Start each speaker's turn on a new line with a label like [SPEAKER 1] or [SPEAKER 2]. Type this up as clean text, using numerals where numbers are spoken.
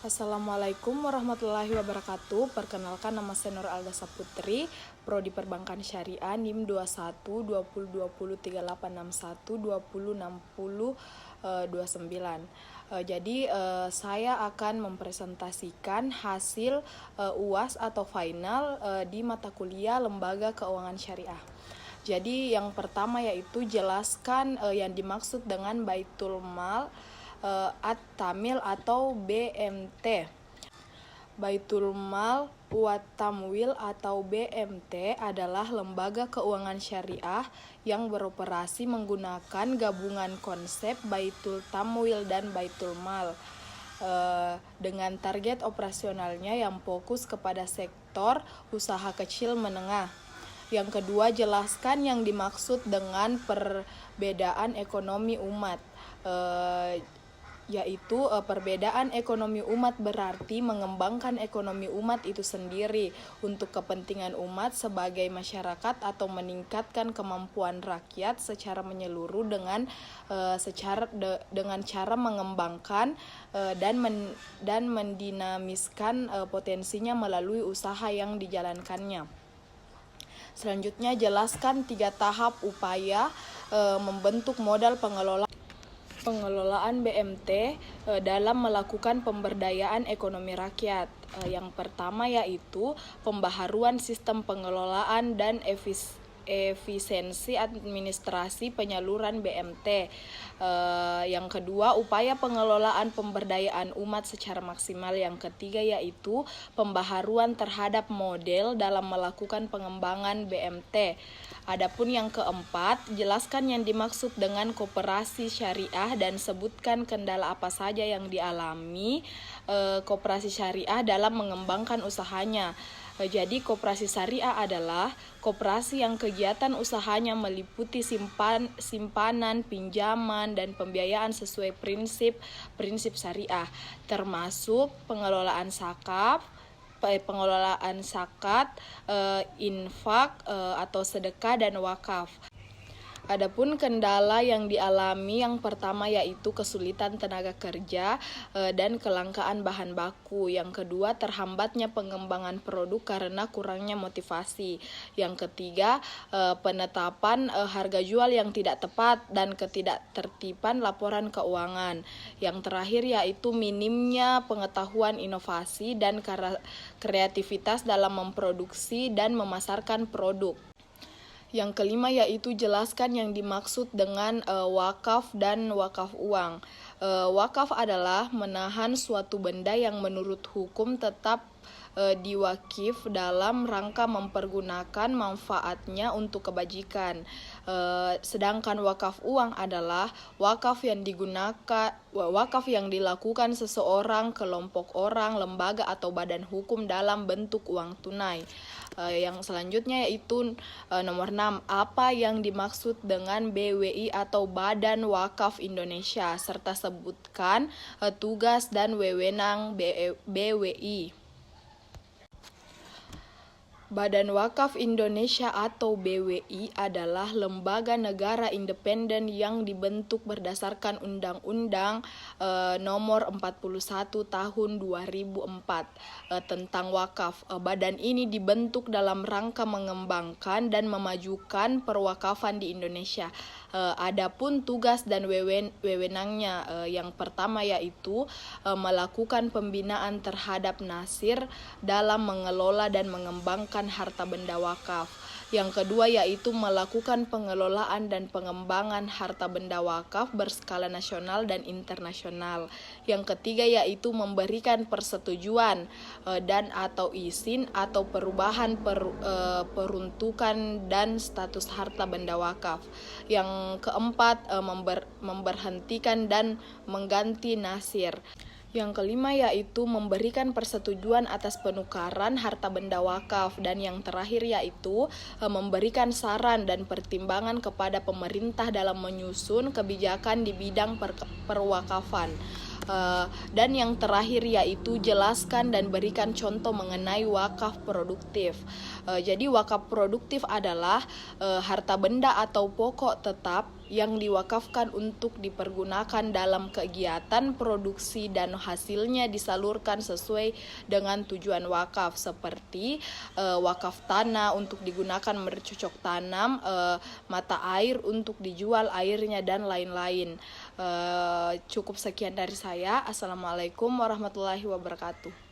[SPEAKER 1] Assalamualaikum warahmatullahi wabarakatuh. Perkenalkan, nama saya Nur Alda Saputri, Prodi Perbankan Syariah, NIM 21 20 20 3861 20 60 29. Jadi saya akan mempresentasikan hasil UAS atau final di mata kuliah Lembaga Keuangan Syariah. Jadi yang pertama yaitu jelaskan yang dimaksud dengan Baitul Mal At-Tamil atau BMT. Baitul Mal wa Tamwil atau BMT adalah lembaga keuangan syariah yang beroperasi menggunakan gabungan konsep Baitul Tamwil dan Baitul Mal dengan target operasionalnya yang fokus kepada sektor usaha kecil menengah. Yang kedua, jelaskan yang dimaksud dengan perbedaan ekonomi umat. Yaitu perbedaan ekonomi umat berarti mengembangkan ekonomi umat itu sendiri untuk kepentingan umat sebagai masyarakat atau meningkatkan kemampuan rakyat secara menyeluruh dengan cara mengembangkan dan mendinamiskan potensinya melalui usaha yang dijalankannya. Selanjutnya, jelaskan 3 tahap upaya membentuk modal pengelolaan BMT dalam melakukan pemberdayaan ekonomi rakyat. Yang pertama yaitu pembaharuan sistem pengelolaan dan efisiensi administrasi penyaluran BMT. Yang kedua, upaya pengelolaan pemberdayaan umat secara maksimal. Yang ketiga yaitu pembaharuan terhadap model dalam melakukan pengembangan BMT. Adapun yang keempat, jelaskan yang dimaksud dengan koperasi syariah dan sebutkan kendala apa saja yang dialami koperasi syariah dalam mengembangkan usahanya. Jadi koperasi syariah adalah koperasi yang kegiatan usahanya meliputi simpanan, pinjaman, dan pembiayaan sesuai prinsip syariah, termasuk pengelolaan zakat, infak atau sedekah dan wakaf. Adapun kendala yang dialami yang pertama yaitu kesulitan tenaga kerja dan kelangkaan bahan baku. Yang kedua, terhambatnya pengembangan produk karena kurangnya motivasi. Yang ketiga, penetapan harga jual yang tidak tepat dan ketidaktertiban laporan keuangan. Yang terakhir yaitu minimnya pengetahuan inovasi dan kreativitas dalam memproduksi dan memasarkan produk. Yang kelima yaitu jelaskan yang dimaksud dengan wakaf dan wakaf uang. Wakaf adalah menahan suatu benda yang menurut hukum tetap diwakif dalam rangka mempergunakan manfaatnya untuk kebajikan. Sedangkan wakaf uang adalah wakaf yang dilakukan seseorang, kelompok orang, lembaga atau badan hukum dalam bentuk uang tunai. Yang selanjutnya yaitu nomor 6, apa yang dimaksud dengan BWI atau Badan Wakaf Indonesia, serta sebutkan tugas dan wewenang BWI. Badan Wakaf Indonesia atau BWI adalah lembaga negara independen yang dibentuk berdasarkan Undang-Undang Nomor 41 Tahun 2004 tentang wakaf. Badan ini dibentuk dalam rangka mengembangkan dan memajukan perwakafan di Indonesia. Adapun tugas dan wewenangnya, yang pertama yaitu melakukan pembinaan terhadap nasir dalam mengelola dan mengembangkan harta benda wakaf. Yang kedua yaitu melakukan pengelolaan dan pengembangan harta benda wakaf berskala nasional dan internasional. Yang ketiga yaitu memberikan persetujuan dan atau izin atau perubahan peruntukan dan status harta benda wakaf. Yang keempat, memberhentikan dan mengganti nasir. Yang kelima yaitu memberikan persetujuan atas penukaran harta benda wakaf. Dan yang terakhir yaitu memberikan saran dan pertimbangan kepada pemerintah dalam menyusun kebijakan di bidang perwakafan. Dan yang terakhir yaitu jelaskan dan berikan contoh mengenai wakaf produktif. Jadi wakaf produktif adalah harta benda atau pokok tetap yang diwakafkan untuk dipergunakan dalam kegiatan produksi dan hasilnya disalurkan sesuai dengan tujuan wakaf, seperti wakaf tanah untuk digunakan bercocok tanam, mata air untuk dijual airnya, dan lain-lain. Cukup sekian dari saya. Assalamualaikum warahmatullahi wabarakatuh.